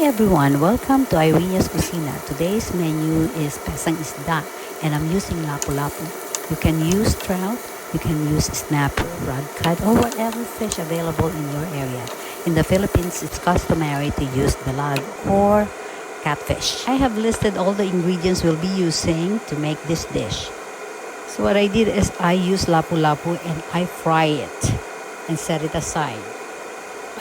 everyone, welcome to Irene's Kusina. Today's menu is Pesang Isda and I'm using Lapulapu. You can use trout, you can use snapper, rodcod or whatever fish available in your area. In the Philippines, it's customary to use dalag or catfish. I have listed all the ingredients we'll be using to make this dish. So what I did is I use Lapulapu and I fry it and set it aside.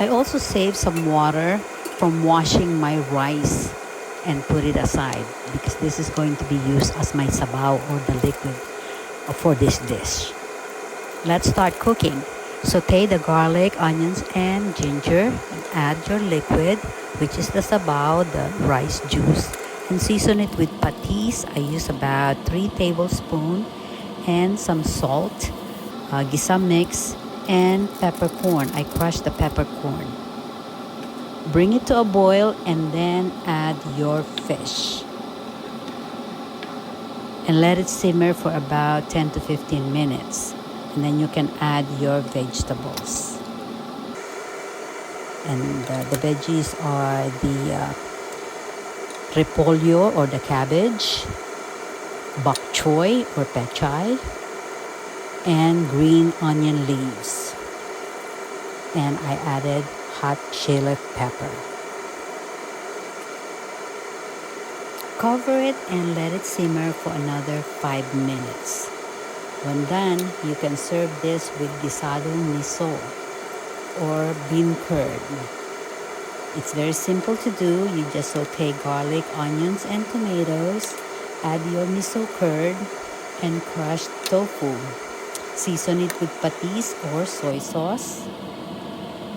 I also save some water from washing my rice and put it aside because this is going to be used as my sabaw or the liquid for this dish. Let's start cooking. Saute the garlic, onions, and ginger. Add your liquid, which is the sabaw, the rice juice, and season it with patis. I use about 3 tablespoons and some salt, gisa mix, and peppercorn. I crushed the peppercorn. Bring it to a boil and then add your fish. And let it simmer for about 10 to 15 minutes. And then you can add your vegetables. And the veggies are the repollo or the cabbage, bok choy or pechay, and green onion leaves. And I added hot chili pepper. Cover it and let it simmer for another 5 minutes. When done, you can serve this with guisadong miso or bean curd. It's very simple to do. You just saute garlic, onions, and tomatoes. Add your miso curd and crushed tofu. Season it with patis or soy sauce.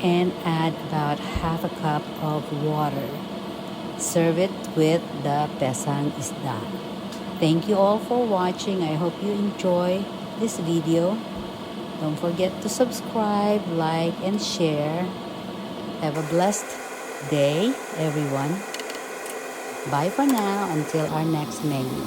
And add about half a cup of water. Serve it with the Pesang Isda. Thank you all for watching. I hope you enjoy this video. Don't forget to subscribe, like, and share. Have a blessed day, everyone. Bye for now until our next menu.